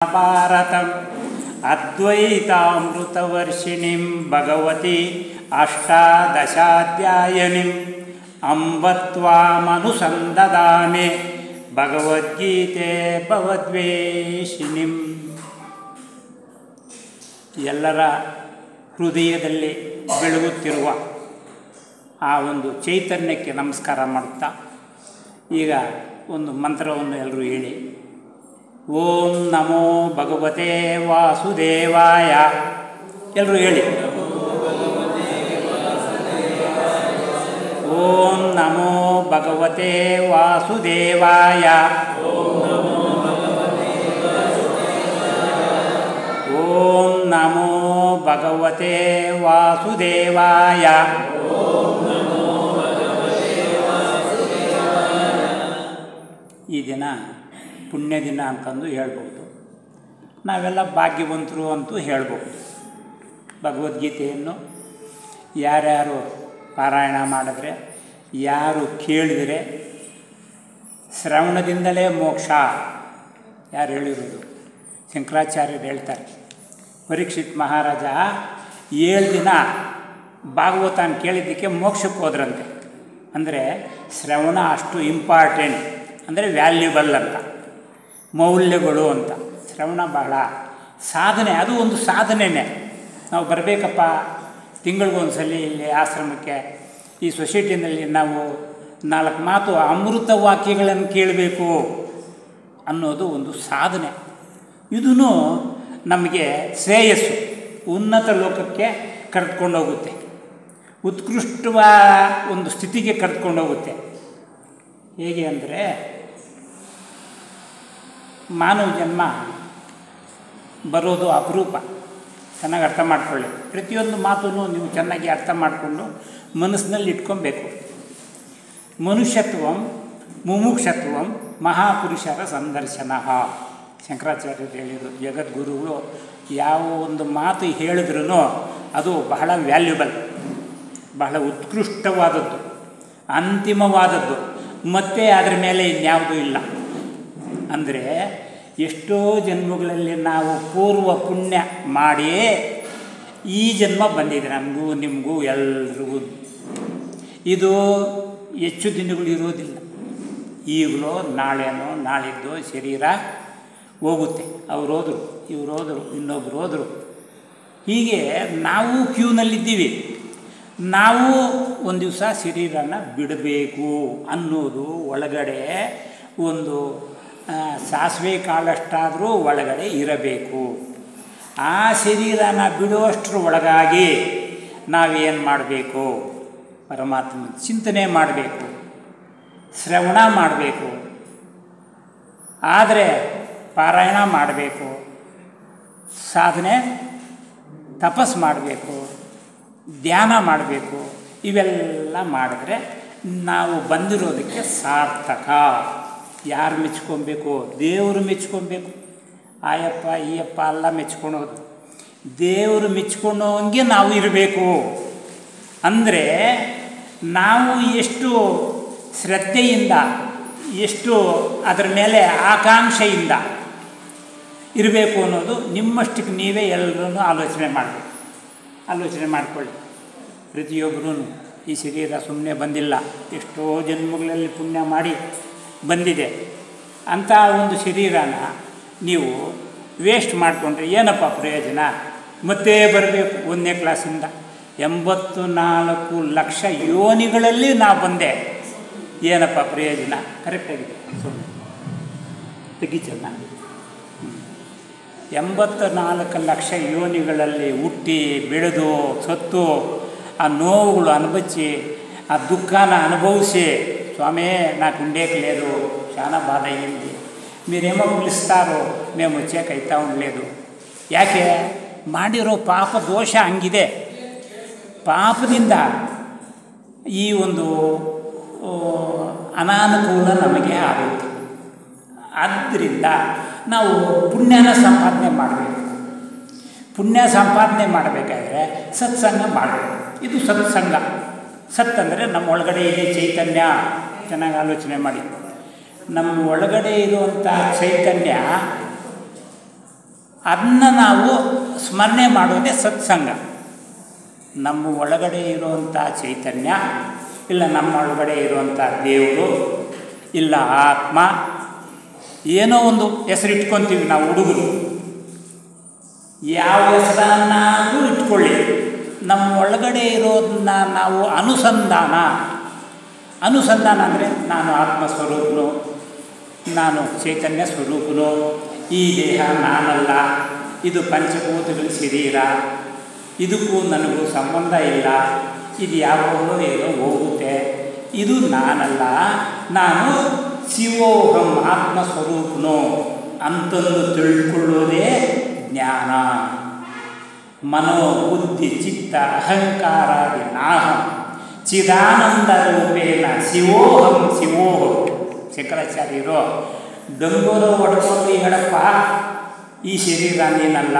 ಭಾರತಂ ಅದ್ವೈತಾಮೃತವರ್ಷಿಣೀಂ ಭಗವತಿ ಅಷ್ಟಾದಶಾಧ್ಯಾಯಿನೀಂ ಅಂಬತ್ವಾಮನುಸಂದದಾಮಿ ಭಗವದ್ಗೀತೆ ಭವದ್ವೇಷಿಣೀಂ. ಎಲ್ಲರ ಹೃದಯದಲ್ಲಿ ಬೆಳಗುತ್ತಿರುವ ಆ ಒಂದು ಚೈತನ್ಯಕ್ಕೆ ನಮಸ್ಕಾರ ಮಾಡುತ್ತಾ ಈಗ ಒಂದು ಮಂತ್ರವನ್ನು ಎಲ್ಲರೂ ಹೇಳಿ. ಓಂ ನಮೋ ಭಗವತೆ ವಾಸುದೇವಾಯ. ಎಲ್ಲರೂ ಹೇಳಿ. ಓಂ ನಮೋ ಭಗವತೆ ವಾಸುದೇವಾಯ. ಓಂ ನಮೋ ಭಗವತೆ ವಾಸುದೇವಾಯ. ಈ ದಿನ ಪುಣ್ಯ ದಿನ ಅಂತಂದು ಹೇಳ್ಬೋದು. ನಾವೆಲ್ಲ ಭಾಗ್ಯವಂತರು ಅಂತೂ ಹೇಳ್ಬೋದು. ಭಗವದ್ಗೀತೆಯನ್ನು ಯಾರ್ಯಾರು ಪಾರಾಯಣ ಮಾಡಿದ್ರೆ, ಯಾರು ಕೇಳಿದರೆ ಶ್ರವಣದಿಂದಲೇ ಮೋಕ್ಷ. ಯಾರು ಹೇಳಿರೋದು? ಶಂಕರಾಚಾರ್ಯರು ಹೇಳ್ತಾರೆ. ಪರೀಕ್ಷಿತ್ ಮಹಾರಾಜ 7 ದಿನ ಭಾಗವತಾನ ಕೇಳಿದ್ದಕ್ಕೆ ಮೋಕ್ಷಕ್ಕೆ ಹೋದ್ರಂತೆ. ಅಂದರೆ ಶ್ರವಣ ಅಷ್ಟು ಇಂಪಾರ್ಟೆಂಟ್, ಅಂದರೆ ವ್ಯಾಲ್ಯೂಬಲ್ ಅಂತ, ಮೌಲ್ಯಗಳು ಅಂತ. ಶ್ರವಣ ಬಹಳ ಸಾಧನೆ, ಅದು ಒಂದು ಸಾಧನೆಯೇ. ನಾವು ಬರಬೇಕಪ್ಪ ತಿಂಗಳಿಗೊಂದು ಸಲ ಇಲ್ಲಿ ಆಶ್ರಮಕ್ಕೆ, ಈ ಸೊಸೈಟಿನಲ್ಲಿ ನಾವು 4 ಮಾತು ಅಮೃತ ವಾಕ್ಯಗಳನ್ನು ಕೇಳಬೇಕು ಅನ್ನೋದು ಒಂದು ಸಾಧನೆ. ಇದೂ ನಮಗೆ ಶ್ರೇಯಸ್ಸು, ಉನ್ನತ ಲೋಕಕ್ಕೆ ಕರೆದುಕೊಂಡೋಗುತ್ತೆ, ಉತ್ಕೃಷ್ಟವಾದ ಒಂದು ಸ್ಥಿತಿಗೆ ಕರೆದುಕೊಂಡೋಗುತ್ತೆ. ಹೇಗೆ ಅಂದರೆ, ಮಾನವ ಜನ್ಮ ಬರೋದು ಅಪರೂಪ. ಚೆನ್ನಾಗಿ ಅರ್ಥ ಮಾಡ್ಕೊಳ್ಳಿ. ಪ್ರತಿಯೊಂದು ಮಾತನ್ನು ನೀವು ಚೆನ್ನಾಗಿ ಅರ್ಥ ಮಾಡಿಕೊಂಡು ಮನಸ್ಸಿನಲ್ಲಿ ಇಟ್ಕೊಬೇಕು. ಮನುಷ್ಯತ್ವಂ ಮುಮುಕ್ಷತ್ವಂ ಮಹಾಪುರುಷರ ಸಂದರ್ಶನ. ಶಂಕರಾಚಾರ್ಯರು ಹೇಳಿದರು. ಜಗದ್ಗುರುಗಳು ಯಾವ ಒಂದು ಮಾತು ಹೇಳಿದ್ರೂ ಅದು ಬಹಳ ವ್ಯಾಲ್ಯೂಬಲ್, ಬಹಳ ಉತ್ಕೃಷ್ಟವಾದದ್ದು, ಅಂತಿಮವಾದದ್ದು, ಮತ್ತು ಅದರ ಮೇಲೆ ಇನ್ಯಾವುದೂ ಇಲ್ಲ. ಅಂದರೆ ಎಷ್ಟೋ ಜನ್ಮಗಳಲ್ಲಿ ನಾವು ಪೂರ್ವ ಪುಣ್ಯ ಮಾಡಿ ಈ ಜನ್ಮ ಬಂದಿದೆ. ನಮಗೂ ನಿಮಗೂ ಎಲ್ರಿಗೂ ಇದು ಹೆಚ್ಚು ದಿನಗಳು ಇರೋದಿಲ್ಲ. ಈಗಲೋ ನಾಳೆನೋ ನಾಳಿದ್ದು ಶರೀರ ಹೋಗುತ್ತೆ. ಅವ್ರು ಹೋದರು, ಇವ್ರು ಹೋದರು, ಇನ್ನೊಬ್ರು ಹೋದರು. ಹೀಗೆ ನಾವು ಕ್ಯೂನಲ್ಲಿದ್ದೀವಿ. ನಾವು ಒಂದು ದಿವಸ ಶರೀರನ ಬಿಡಬೇಕು ಅನ್ನೋದು ಒಳಗಡೆ ಒಂದು ಸಾಸಿವೆ ಕಾಳಷ್ಟಾದರೂ ಒಳಗಡೆ ಇರಬೇಕು. ಆ ಶರೀರನ ಬಿಡುವಷ್ಟರ ಒಳಗಾಗಿ ನಾವೇನು ಮಾಡಬೇಕು? ಪರಮಾತ್ಮ ಚಿಂತನೆ ಮಾಡಬೇಕು, ಶ್ರವಣ ಮಾಡಬೇಕು, ಆದರೆ ಪಾರಾಯಣ ಮಾಡಬೇಕು, ಸಾಧನೆ ತಪಸ್ಸು ಮಾಡಬೇಕು, ಧ್ಯಾನ ಮಾಡಬೇಕು. ಇವೆಲ್ಲ ಮಾಡಿದ್ರೆ ನಾವು ಬಂದಿರೋದಕ್ಕೆ ಸಾರ್ಥಕ. ಯಾರು ಮೆಚ್ಕೊಬೇಕು? ದೇವರು ಮೆಚ್ಕೊಬೇಕು. ಆಯಪ್ಪ ಈಯಪ್ಪ ಎಲ್ಲ ಮೆಚ್ಕೊಳೋದು. ದೇವರು ಮೆಚ್ಕೊಂಡೋಂಗೆ ನಾವು ಇರಬೇಕು. ಅಂದರೆ ನಾವು ಎಷ್ಟು ಶ್ರದ್ಧೆಯಿಂದ, ಎಷ್ಟು ಅದರ ಮೇಲೆ ಆಕಾಂಕ್ಷೆಯಿಂದ ಇರಬೇಕು ಅನ್ನೋದು ನಿಮ್ಮಷ್ಟಕ್ಕೆ ನೀವೇ ಎಲ್ಲರೂ ಆಲೋಚನೆ ಮಾಡಿಕೊಳ್ಳಿ. ಪ್ರತಿಯೊಬ್ಬರೂ ಈ ಶರೀರ ಸುಮ್ಮನೆ ಬಂದಿಲ್ಲ, ಎಷ್ಟೋ ಜನ್ಮಗಳಲ್ಲಿ ಪುಣ್ಯ ಮಾಡಿ ಬಂದಿದೆ. ಅಂಥ ಒಂದು ಶರೀರನ ನೀವು ವೇಸ್ಟ್ ಮಾಡಿಕೊಂಡ್ರೆ ಏನಪ್ಪ ಪ್ರಯೋಜನ? ಮತ್ತೆ ಬರಬೇಕು 1ನೇ ಕ್ಲಾಸಿಂದ. 84 ಲಕ್ಷ ಯೋನಿಗಳಲ್ಲಿ ನಾ ಬಂದೆ, ಏನಪ್ಪ ಪ್ರಯೋಜನ? ಕರೆಕ್ಟಾಗಿದೆ, ಸುಮ್ಮನೆ ತೆಗಿಚಲ್ಲ. 84 ಲಕ್ಷ ಯೋನಿಗಳಲ್ಲಿ ಹುಟ್ಟಿ ಬೆಳೆದು ಸತ್ತು ಆ ನೋವುಗಳು అనుభవించి ఆ దుఃఖాన్ని అనుభవించి, స్వామి నాకు ఉండేకలేదు, చాలా బాధ అయ్యింది, మీరేమో పిలుస్తారో మేము వచ్చేకైతా ఉండలేదు. ಯಾಕೆ? ಮಾಡಿರೋ ಪಾಪ ದೋಷ ಹಂಗಿದೆ. ಪಾಪದಿಂದ ಈ ಒಂದು ಅನಾನುಕೂಲ ನಮಗೆ ಆಗುತ್ತೆ. ಆದ್ದರಿಂದ ನಾವು ಪುಣ್ಯನ ಸಂಪಾದನೆ ಮಾಡಬೇಕು. ಪುಣ್ಯ ಸಂಪಾದನೆ ಮಾಡಬೇಕಾದ್ರೆ ಸತ್ಸಂಗ ಮಾಡಬೇಕು. ಇದು ಸತ್ಸಂಗ. ಸತ್ ಅಂದರೆ ನಮ್ಮ ಒಳಗಡೆ ಇದೆ ಚೈತನ್ಯ. ಚೆನ್ನಾಗಿ ಆಲೋಚನೆ ಮಾಡಿ. ನಮ್ಮ ಒಳಗಡೆ ಇರುವಂಥ ಚೈತನ್ಯ ಅದನ್ನು ನಾವು ಸ್ಮರಣೆ ಮಾಡೋದೇ ಸತ್ಸಂಗ. ನಮ್ಮ ಒಳಗಡೆ ಇರುವಂಥ ಚೈತನ್ಯ, ಇಲ್ಲ ನಮ್ಮ ಒಳಗಡೆ ಇರುವಂಥ ದೇವರು, ಇಲ್ಲ ಆತ್ಮ, ಏನೋ ಒಂದು ಹೆಸರು ಇಟ್ಕೊತೀವಿ ನಾವು ಹುಡುಗರು. ಯಾವ ಹೆಸರನ್ನಾದರೂ ಇಟ್ಕೊಳ್ಳಿ, ನಮ್ಮ ಒಳಗಡೆ ಇರೋದನ್ನ ನಾವು ಅನುಸಂಧಾನ ಅಂದರೆ ನಾನು ಆತ್ಮಸ್ವರೂಪನು, ನಾನು ಚೈತನ್ಯ ಸ್ವರೂಪನು, ಈ ದೇಹ ನಾನಲ್ಲ, ಇದು ಪಂಚಭೂತಗಳ ಶರೀರ, ಇದಕ್ಕೂ ನನಗೂ ಸಂಬಂಧ ಇಲ್ಲ, ಇದು ಯಾವಾಗಲೂ ಏನೋ ಹೋಗುತ್ತೆ, ಇದು ನಾನಲ್ಲ, ನಾನು ಶಿವೋಹಂ ಆತ್ಮಸ್ವರೂಪನು ಅಂತಂದು ತಿಳ್ಕೊಳ್ಳೋದೇ ಜ್ಞಾನ. ಮನೋ ಬುದ್ಧಿ ಚಿತ್ತ ಅಹಂಕಾರಾದಿ ನಾಹಂ ಚಿದಾನಂದ ರೂಪೇಣ ಶಿವೋಹಂ ಶಿವೋಹಂ. ಶಂಕರಾಚಾರ್ಯರು ಡಂಗೂರು ಹೊಡ್ಕೊಂಡು ಹೇಳಪ್ಪ ಈ ಶರೀರ ನೀನಲ್ಲ.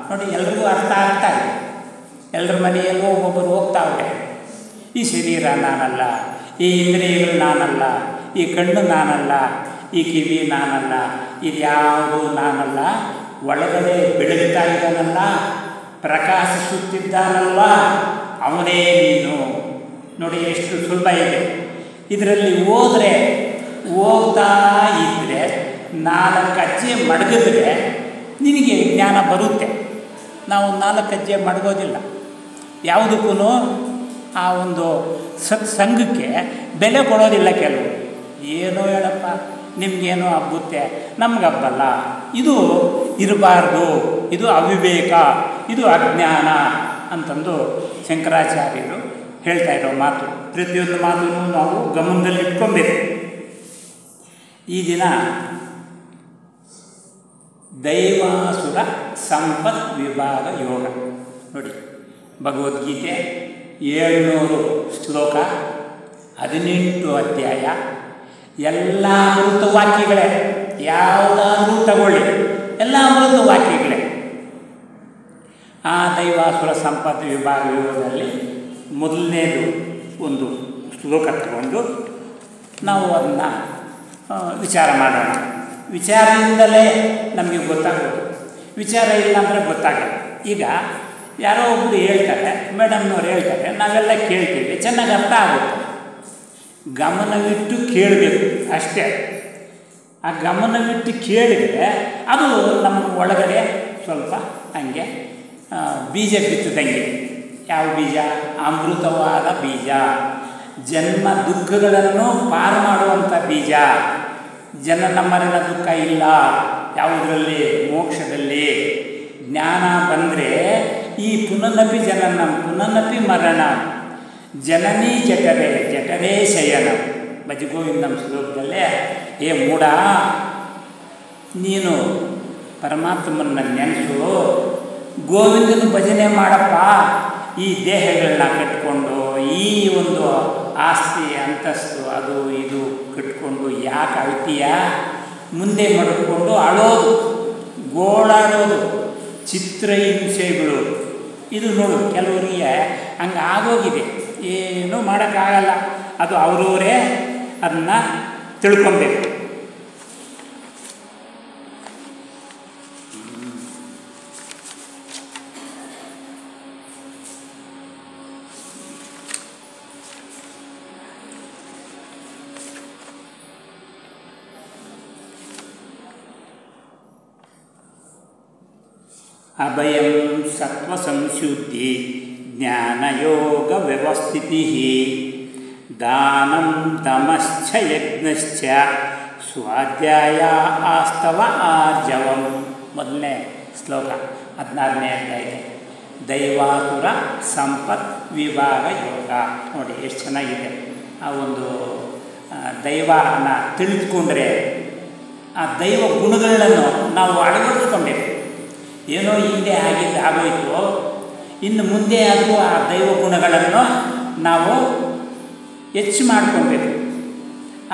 ನೋಡಿ, ಎಲ್ರಿಗೂ ಅರ್ಥ ಆಗ್ತಾ ಇದೆ. ಎಲ್ಲರ ಮನೆಯಲ್ಲೂ ಒಬ್ಬೊಬ್ಬರು ಹೋಗ್ತಾವ್ರೆ, ಈ ಶರೀರ ನಾನಲ್ಲ, ಈ ಇಂದ್ರಿಯಗಳು ನಾನಲ್ಲ, ಈ ಕಣ್ಣು ನಾನಲ್ಲ, ಈ ಕಿವಿ ನಾನಲ್ಲ, ಇದ್ಯಾವುದು ನಾನಲ್ಲ. ಒಳಗಡೆ ಬೆಳಗ್ತಾ ಇದ್ದಾನಲ್ಲ, ಪ್ರಕಾಶಿಸುತ್ತಿದ್ದಾನಲ್ವ, ಅವನೇ ನೀನು. ನೋಡಿ ಎಷ್ಟು ಸುಲಭ ಇದೆ. ಇದರಲ್ಲಿ ಹೋಗ್ತಾ ಇದ್ದರೆ 4 ಹೆಜ್ಜೆ ಮಡಗಿದ್ರೆ ನಿನಗೆ ಜ್ಞಾನ ಬರುತ್ತೆ. ನಾವು 4 ಹೆಜ್ಜೆ ಮಡಗೋದಿಲ್ಲ. ಯಾವುದಕ್ಕೂ ಆ ಒಂದು ಸತ್ಸಂಗಕ್ಕೆ ಬೆಲೆ ಕೊಡೋದಿಲ್ಲ. ಕೆಲವು ಏನೋ ಹೇಳಪ್ಪ, ನಿಮಗೇನೋ ಹಬ್ಬುತ್ತೆ, ನಮ್ಗೆ ಹಬ್ಬಲ್ಲ, ಇದು ಇರಬಾರ್ದು, ಇದು ಅವಿವೇಕ, ಇದು ಅಜ್ಞಾನ ಅಂತಂದು ಶಂಕರಾಚಾರ್ಯರು ಹೇಳ್ತಾ ಇರೋ ಮಾತು. ಪ್ರತಿಯೊಂದು ಮಾತನ್ನು ನಾವು ಗಮನದಲ್ಲಿ ಇಟ್ಕೊಬೇಕು. ಈ ದಿನ ದೈವಾಸುರ ಸಂಪತ್ ವಿಭಾಗ ಯೋಗ. ನೋಡಿ, ಭಗವದ್ಗೀತೆ 700 ಶ್ಲೋಕ, 18 ಅಧ್ಯಾಯ, ಎಲ್ಲ ಅಮೃತ ವಾಕ್ಯಗಳೇ. ಯಾವುದಾದ್ರೂ ತಗೊಳ್ಳಿ, ಎಲ್ಲ ಅಮೃತ ವಾಕ್ಯಗಳೇ. ಆ ದೈವಾಸುರ ಸಂಪತ್ ವಿಭಾಗ ಯೋಗದಲ್ಲಿ ಮೊದಲನೇದು ಒಂದು ಶ್ಲೋಕ ತಗೊಂಡು ನಾವು ಅದನ್ನು ವಿಚಾರ ಮಾಡೋಣ. ವಿಚಾರದಿಂದಲೇ ನಮಗೆ ಗೊತ್ತಾಗೋದು, ವಿಚಾರ ಇಲ್ಲ ಅಂದರೆ ಗೊತ್ತಾಗಲ್ಲ. ಈಗ ಯಾರೋ ಒಬ್ಬರು ಹೇಳ್ತಾರೆ, ಮೇಡಮ್ನವ್ರು ಹೇಳ್ತಾರೆ, ನಾವೆಲ್ಲ ಕೇಳ್ತೀವಿ, ಚೆನ್ನಾಗಿ ಅರ್ಥ ಆಗುತ್ತೆ. ಗಮನವಿಟ್ಟು ಕೇಳಬೇಕು ಅಷ್ಟೇ. ಆ ಗಮನವಿಟ್ಟು ಕೇಳಿದರೆ ಅದು ನಮ್ಮ ಒಳಗಡೆ ಸ್ವಲ್ಪ ಹಂಗೆ ಬೀಜ ಬಿತ್ತದಂಗೆ. ಯಾವ ಬೀಜ? ಅಮೃತವಾದ ಬೀಜ, ಜನ್ಮ ದುಃಖಗಳನ್ನು ಪಾರು ಮಾಡುವಂಥ ಬೀಜ. ಜನನ ಮರಣ ದುಃಖ ಇಲ್ಲ ಯಾವುದರಲ್ಲಿ? ಮೋಕ್ಷದಲ್ಲಿ. ಜ್ಞಾನ ಬಂದರೆ ಈ ಪುನನಪಿ ಜನನ ಪುನನಪಿ ಮರಣ, ಜನನೀ ಜಠರೇ ಜಠರೇ ಶಯನ. ಭಜಗೋವಿಂದಂ ಶ್ಲೋಕದಲ್ಲೇ, ಏ ಮೂಢ, ನೀನು ಪರಮಾತ್ಮನ ನೆನೆಸು, ಗೋವಿಂದನ ಭಜನೆ ಮಾಡಪ್ಪ. ಈ ದೇಹಗಳನ್ನ ಕಟ್ಕೊಂಡು, ಈ ಒಂದು ಆಸ್ತಿ ಅಂತಸ್ತು ಅದು ಇದು ಕಟ್ಕೊಂಡು ಯಾಕೆ ಅಳ್ತೀಯ? ಮುಂದೆ ಮಡ್ಕೊಂಡು ಅಳೋದು, ಗೋಳಾಡೋದು, ಚಿತ್ರಹಿಂಸೆಗಳು. ಇದು ನೋಡು, ಕೆಲವರಿಗೆ ಹಂಗೆ ಆಗೋಗಿದೆ. ಏನೂ ಮಾಡೋಕ್ಕಾಗಲ್ಲ. ಅದು ಅವರವರೇ ಅದನ್ನು ತಿಳ್ಕೊಬೇಕು. ಅಭಯಂ ಸತ್ವ ಸಂಶುದ್ಧಿ ಜ್ಞಾನಯೋಗ ವ್ಯವಸ್ಥಿತಿ ದಾನಂ ತಮಶ್ಚ ಯಜ್ಞಶ್ಚ ಸ್ವಾಧ್ಯಾಯ ಆಸ್ತವ ಆರ್ಜವಂ. ಮೊದಲನೇ ಶ್ಲೋಕ 16ನೇ ಅಧ್ಯಾಯ. ದೈವಾಸುರ ಸಂಪತ್ ವಿಭಾಗ ಯೋಗ. ನೋಡಿ ಎಷ್ಟು ಚೆನ್ನಾಗಿದೆ. ಆ ಒಂದು ದೈವನ ತಿಳಿದುಕೊಂಡ್ರೆ ಆ ದೈವ ಗುಣಗಳನ್ನು ನಾವು ಅಳವಡಿಸ್ಕೊಬೇಕು. ಏನೋ ಹಿಂದೆ ಆಗೋಯಿತು, ಇನ್ನು ಮುಂದೆ ಆದರೂ ಆ ದೈವ ಗುಣಗಳನ್ನು ನಾವು ಹೆಚ್ಚು ಮಾಡಿಕೊಳ್ಬೇಕು.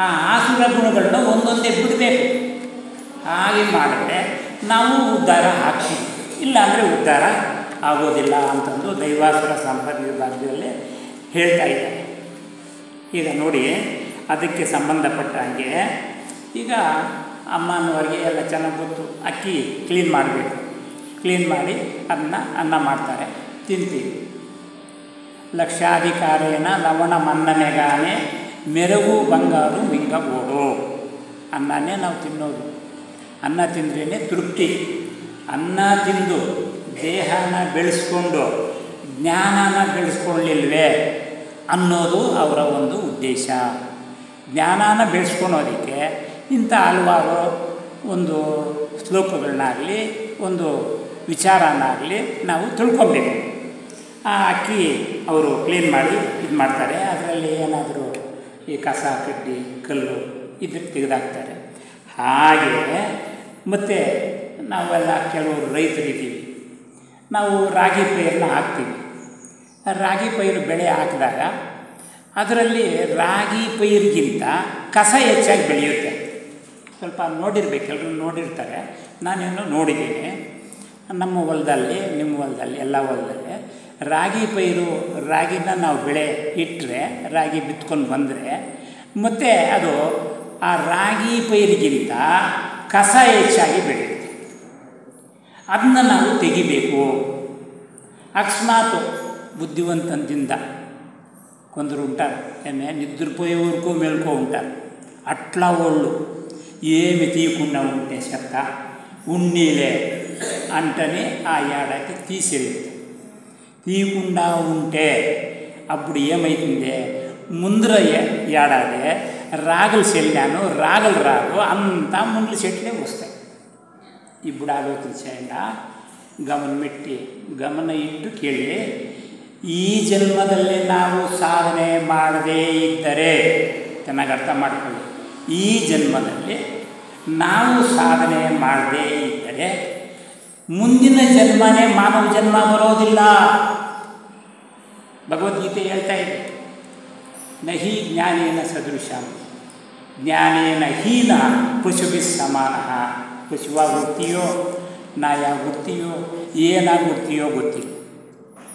ಆ ಆಸುರ ಗುಣಗಳನ್ನು ಒಂದೊಂದೇ ಬಿಡಬೇಕು. ಹಾಗೆ ಮಾಡಿದ್ರೆ ನಾವು ಉದ್ಧಾರ ಆಗ್ತೀವಿ, ಇಲ್ಲಾಂದರೆ ಉದ್ಧಾರ ಆಗೋದಿಲ್ಲ ಅಂತಂದು ದೈವಾಸುರ ಸಂಪತ್ ವಿಭಾಗದಲ್ಲಿ ಹೇಳ್ತಾ ಇದ್ದಾರೆ. ಈಗ ನೋಡಿ, ಅದಕ್ಕೆ ಸಂಬಂಧಪಟ್ಟ ಹಾಗೆ ಈಗ ಅಮ್ಮನವರಿಗೆ ಎಲ್ಲ ಚೆನ್ನಾಗಿ ಗೊತ್ತು, ಅಕ್ಕಿ ಕ್ಲೀನ್ ಮಾಡಬೇಕು. ಕ್ಲೀನ್ ಮಾಡಿ ಅದನ್ನ ಅನ್ನ ಮಾಡ್ತಾರೆ, ತಿಂತೀವಿ. ಲಕ್ಷಾಧಿಕಾರೇನ ಲವಣ ಮನ್ನನೆಗಾನೆ ಮೆರಗು ಬಂಗಾರು ಮಿಂಗಬೋಡು. ಅನ್ನನೇ ನಾವು ತಿನ್ನೋದು. ಅನ್ನ ತಿಂದ್ರೇ ತೃಪ್ತಿ. ಅನ್ನ ತಿಂದು ದೇಹನ ಬೆಳೆಸ್ಕೊಂಡು ಜ್ಞಾನನ ಬೆಳೆಸ್ಕೊಳ್ಳಿಲ್ವೇ ಅನ್ನೋದು ಅವರ ಒಂದು ಉದ್ದೇಶ. ಜ್ಞಾನನ ಬೆಳೆಸ್ಕೊಳೋದಕ್ಕೆ ಇಂಥ ಹಲವಾರು ಒಂದು ಶ್ಲೋಕಗಳನ್ನಾಗಲಿ ಒಂದು ವಿಚಾರನಾಗಲಿ ನಾವು ತಿಳ್ಕೊಬೇಕು. ಆ ಅಕ್ಕಿ ಅವರು ಕ್ಲೀನ್ ಮಾಡಿ ಇದು ಮಾಡ್ತಾರೆ. ಅದರಲ್ಲಿ ಏನಾದರೂ ಈ ಕಸ ಕಡ್ಡಿ ಕಲ್ಲು ಇದಕ್ಕೆ ತೆಗೆದಾಕ್ತಾರೆ. ಹಾಗೆ ಮತ್ತು ನಾವೆಲ್ಲ ಕೆಲವರು ರೈತರಿದ್ದೀವಿ, ನಾವು ರಾಗಿ ಪೈರನ್ನ ಹಾಕ್ತೀವಿ. ರಾಗಿ ಪೈರು ಬೆಳೆ ಹಾಕಿದಾಗ ಅದರಲ್ಲಿ ರಾಗಿ ಪೈರಿಗಿಂತ ಕಸ ಹೆಚ್ಚಾಗಿ ಬೆಳೆಯುತ್ತೆ. ಸ್ವಲ್ಪ ನೋಡಿರ್ಬೇಕು, ಎಲ್ಲರೂ ನೋಡಿರ್ತಾರೆ. ನಾನೇನು ನೋಡಿದ್ದೀನಿ ನಮ್ಮ ಹೊಲದಲ್ಲಿ, ನಿಮ್ಮ ಹೊಲದಲ್ಲಿ, ಎಲ್ಲ ಹೊಲದಲ್ಲಿ ರಾಗಿ ಪೈರು, ರಾಗಿನ ನಾವು ಬೆಳೆ ಇಟ್ಟರೆ, ರಾಗಿ ಬಿತ್ಕೊಂಡು ಬಂದರೆ ಮತ್ತು ಅದು ಆ ರಾಗಿ ಪೈರಿಗಿಂತ ಕಸ ಹೆಚ್ಚಾಗಿ ಬೆಳೆಯುತ್ತೆ. ಅದನ್ನ ನಾವು ತೆಗಿಬೇಕು. ಅಕಸ್ಮಾತ್ బుద్ధివంతంతింద కొందరు ఉంటారు ఏమే నిద్రపోయే వరకు మెలుకో ఉంటారు. అట్లా వాళ్ళు ఏమి తీయకుండా ఉంటే చెత్త ఉన్నీలే అంటని ఆ ఏడాది తీసేది. తీయకుండా ఉంటే అప్పుడు ఏమైతుంది, ముందర ఏడాది రాగలు చెల్లాను, రాగలు రాదు, అంతా ముండ్ల చెట్లే వస్తాయి. ఇప్పుడు ఆలోచించేయండి, ಗಮನ ಇಟ್ಟು ಕೇಳಿ. ಈ ಜನ್ಮದಲ್ಲಿ ನಾವು ಸಾಧನೆ ಮಾಡದೇ ಇದ್ದರೆ, ಚೆನ್ನಾಗಿ ಅರ್ಥ ಮಾಡಿಕೊಳ್ಳಿ, ಈ ಜನ್ಮದಲ್ಲಿ ನಾವು ಸಾಧನೆ ಮಾಡದೇ ಇದ್ದರೆ ಮುಂದಿನ ಜನ್ಮನೇ ಮಾನವ ಜನ್ಮ ಬರೋದಿಲ್ಲ. ಭಗವದ್ಗೀತೆ ಹೇಳ್ತಾ ಇದೆ, ನಹಿ ಜ್ಞಾನೇನ ಸದೃಶಂ ಜ್ಞಾನೇನ ಹೀನ ಪಶುಭಿ ಸಮಾನ. ಪಶುವಾಗಿ ಹುಡ್ತೀಯೋ, ನಾಯಾಗಿ ಹುಡ್ತೀಯೋ, ಏನಾಗಿ ಹುಡ್ತೀಯೋ ಗೊತ್ತಿಲ್ಲ.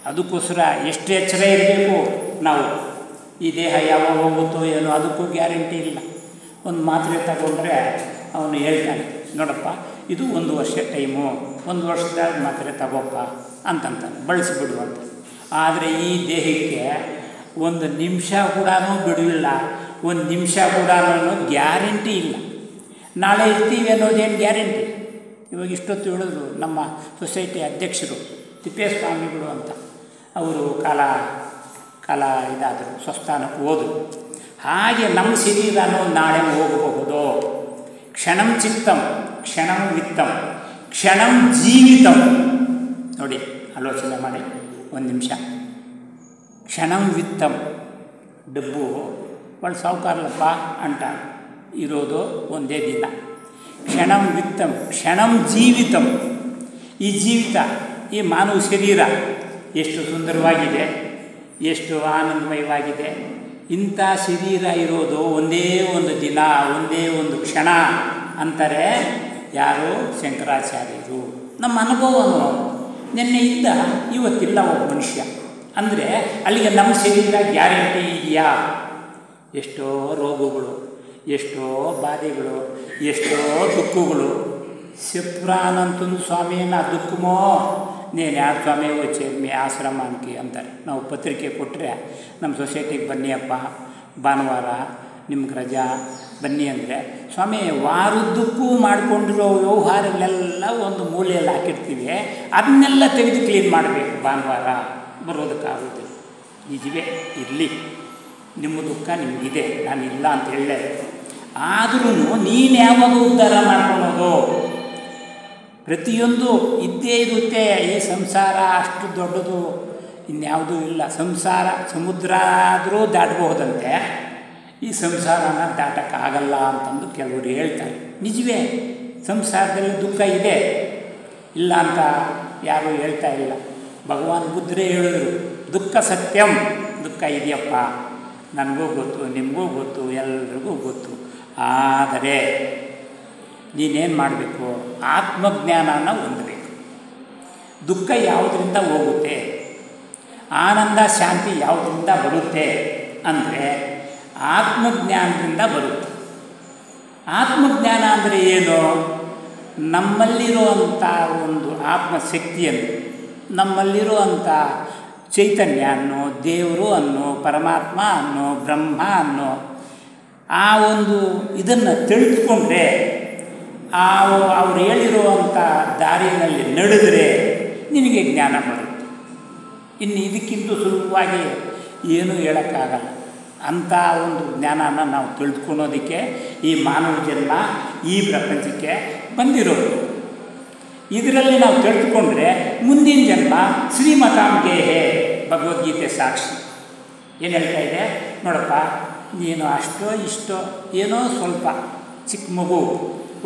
ಅದಕ್ಕೋಸ್ಕರ ಎಷ್ಟು ಎಚ್ಚರ ಇರಬೇಕು ನಾವು. ಈ ದೇಹ ಯಾವಾಗ ಹೋಗುತ್ತೋ ಏನೋ ಅದಕ್ಕೂ ಗ್ಯಾರಂಟಿ ಇಲ್ಲ. ಒಂದು ಮಾತ್ರೆ ತಗೊಂಡ್ರೆ ಅವನು ಹೇಳ್ತಾನೆ, ನೋಡಪ್ಪ ಇದು 1 ವರ್ಷ ಟೈಮು, 1 ವರ್ಷದಾಗ ಮಾತ್ರೆ ತಗೋಪ್ಪ ಅಂತಂತಾನೆ, ಬಳಸಿಬಿಡು ಅಂತ. ಆದರೆ ಈ ದೇಹಕ್ಕೆ 1 ನಿಮಿಷ ಕೂಡ ಬಿಡುವಿಲ್ಲ, 1 ನಿಮಿಷ ಕೂಡ ಗ್ಯಾರಂಟಿ ಇಲ್ಲ. ನಾಳೆ ಇರ್ತೀವಿ ಅನ್ನೋದೇನು ಗ್ಯಾರಂಟಿ? ಇವಾಗ ಇಷ್ಟೊತ್ತು ಹೇಳಿದ್ರು ನಮ್ಮ ಸೊಸೈಟಿ ಅಧ್ಯಕ್ಷರು ತಿಪ್ಪೇಸ್ವಾಮಿಗಳು ಅಂತ, ಅವರು ಕಾಲ ಇದಾದರು, ಸ್ವಸ್ಥಾನಕ್ಕೆ ಹೋದರು. ಹಾಗೆ ನಮ್ಮ ಶರೀರನೂ ನಾಳೆ ಹೋಗಬಹುದು. ಕ್ಷಣಂ ಚಿತ್ತಂ ಕ್ಷಣಂ ವಿತ್ತಂ ಕ್ಷಣಂ ಜೀವಿತಂ. ನೋಡಿ, ಆಲೋಚನೆ ಮಾಡಿ 1 ನಿಮಿಷ. ಕ್ಷಣಂ ವಿತ್ತಂ, ಡಬ್ಬು ಒಳ್ಳೆ ಸಾವುಕಾರಲಪ್ಪ ಅಂಟ, ಇರೋದು ಒಂದೇ ದಿನ. ಕ್ಷಣಂ ವಿತ್ತಂ ಕ್ಷಣಂ ಜೀವಿತಂ. ಈ ಜೀವಿತ, ಈ ಮಾನವ ಶರೀರ ಎಷ್ಟು ಸುಂದರವಾಗಿದೆ, ಎಷ್ಟು ಆನಂದಮಯವಾಗಿದೆ. ಇಂಥ ಶರೀರ ಇರೋದು ಒಂದೇ ಒಂದು ದಿನ, ಒಂದೇ ಒಂದು ಕ್ಷಣ ಅಂತಾರೆ ಯಾರು? ಶಂಕರಾಚಾರ್ಯರು. ನಮ್ಮ ಅನುಭವನು ನಿನ್ನೆ ಇದ್ದ ಇವತ್ತಿಲ್ಲ ಒಬ್ಬ ಮನುಷ್ಯ ಅಂದರೆ ಅಲ್ಲಿಗೆ ನಮ್ಮ ಶರೀರ ಗ್ಯಾರಂಟಿ ಇದೆಯಾ? ಎಷ್ಟೋ ರೋಗಗಳು, ಎಷ್ಟೋ ಬಾಧೆಗಳು, ಎಷ್ಟೋ ದುಃಖಗಳು. ಸಿಪ್ರಾನಂತಂದು ಸ್ವಾಮಿನ ದುಃಖಮೋ ನೀನು ಯಾರು ಸ್ವಾಮಿ వచ్చే మీ ಆಶ್ರಮಕ್ಕೆ ಅಂತಾರೆ. ನಾವು ಪತ್ರಿಕೆ ಕೊಟ್ಟರೆ ನಮ್ಮ ಸೊಸೈಟಿಗೆ ಬನ್ನಿಯಪ್ಪ, ಭಾನುವಾರ ನಿಮ್ಗೆ ರಜಾ ಬನ್ನಿ ಅಂದರೆ, ಸ್ವಾಮಿ ವಾರದ್ದಕ್ಕೂ ಮಾಡಿಕೊಂಡಿರೋ ವ್ಯವಹಾರಗಳೆಲ್ಲ ಒಂದು ಮೂಲೆಯಲ್ಲಿ ಹಾಕಿರ್ತೀವಿ, ಅದನ್ನೆಲ್ಲ ತೆಗೆದು ಕ್ಲೀನ್ ಮಾಡಬೇಕು. ಭಾನುವಾರ ಬರೋದಕ್ಕಾಗೋದಿಲ್ಲ. ನಿಜವೇ ಇರಲಿ, ನಿಮ್ಮ ದುಃಖ ನಿಮಗಿದೆ, ನಾನು ಇಲ್ಲ ಅಂತ ಹೇಳೇ. ಆದ್ರೂ ನೀನು ಯಾವಾಗ ಉದ್ಧಾರ ಮಾಡ್ಕೊಳೋದು? ಪ್ರತಿಯೊಂದು ಇದ್ದೇ ಇರುತ್ತೆ. ಈ ಸಂಸಾರ ಅಷ್ಟು ದೊಡ್ಡದು ಇನ್ಯಾವುದೂ ಇಲ್ಲ. ಸಂಸಾರ ಸಮುದ್ರ ಆದರೂ ದಾಟಬಹುದಂತೆ, ಈ ಸಂಸಾರನ ದಾಟಕ್ಕಾಗಲ್ಲ ಅಂತಂದು ಕೆಲವರು ಹೇಳ್ತಾರೆ. ನಿಜವೇ, ಸಂಸಾರದಲ್ಲಿ ದುಃಖ ಇದೆ, ಇಲ್ಲ ಅಂತ ಯಾರೂ ಹೇಳ್ತಾ ಇಲ್ಲ. ಭಗವಾನ್ ಬುದ್ಧರೇ ಹೇಳಿದ್ರು, ದುಃಖ ಸತ್ಯಂ, ದುಃಖ ಇದೆಯಪ್ಪ, ನನಗೂ ಗೊತ್ತು, ನಿಮಗೂ ಗೊತ್ತು, ಎಲ್ರಿಗೂ ಗೊತ್ತು. ಆದರೆ ನೀನೇನು ಮಾಡಬೇಕು? ಆತ್ಮಜ್ಞಾನನ ಹೊಂದಬೇಕು. ದುಃಖ ಯಾವುದರಿಂದ ಹೋಗುತ್ತೆ, ಆನಂದ ಶಾಂತಿ ಯಾವುದರಿಂದ ಬರುತ್ತೆ ಅಂದರೆ ಆತ್ಮಜ್ಞಾನದಿಂದ ಬರುತ್ತೆ. ಆತ್ಮಜ್ಞಾನ ಅಂದರೆ ಏನು? ನಮ್ಮಲ್ಲಿರುವಂಥ ಒಂದು ಆತ್ಮಶಕ್ತಿಯನ್ನು, ನಮ್ಮಲ್ಲಿರುವಂಥ ಚೈತನ್ಯ ಅನ್ನೋ, ದೇವರು ಅನ್ನೋ, ಪರಮಾತ್ಮ ಅನ್ನೋ, ಬ್ರಹ್ಮ ಅನ್ನೋ ಆ ಒಂದು ಇದನ್ನು ತಿಳಿದುಕೊಂಡ್ರೆ, ಅವ್ರು ಹೇಳಿರುವಂಥ ದಾರಿಯಲ್ಲಿ ನಡೆದರೆ ನಿನಗೆ ಜ್ಞಾನ ಬರುತ್ತೆ. ಇನ್ನು ಇದಕ್ಕಿಂತ ಸುಲಭವಾಗಿ ಏನೂ ಹೇಳೋಕ್ಕಾಗಲ್ಲ. ಅಂಥ ಒಂದು ಜ್ಞಾನನ ನಾವು ತಿಳಿದುಕೊಳ್ಳೋದಕ್ಕೆ ಈ ಮಾನವ ಜನ್ಮ ಈ ಪ್ರಪಂಚಕ್ಕೆ ಬಂದಿರೋದು. ಇದರಲ್ಲಿ ನಾವು ತಿಳಿದುಕೊಂಡ್ರೆ ಮುಂದಿನ ಜನ್ಮ ಶ್ರೀಮತಾಂಬೆಯೇ ಭಗವದ್ಗೀತೆ ಸಾಕ್ಷಿ ಏನು ಹೇಳ್ತಾ ಇದೆ ನೋಡಪ್ಪ, ನೀನು ಅಷ್ಟೋ ಇಷ್ಟೋ ಏನೋ ಸ್ವಲ್ಪ ಚಿಕ್ಕ ಮಗು,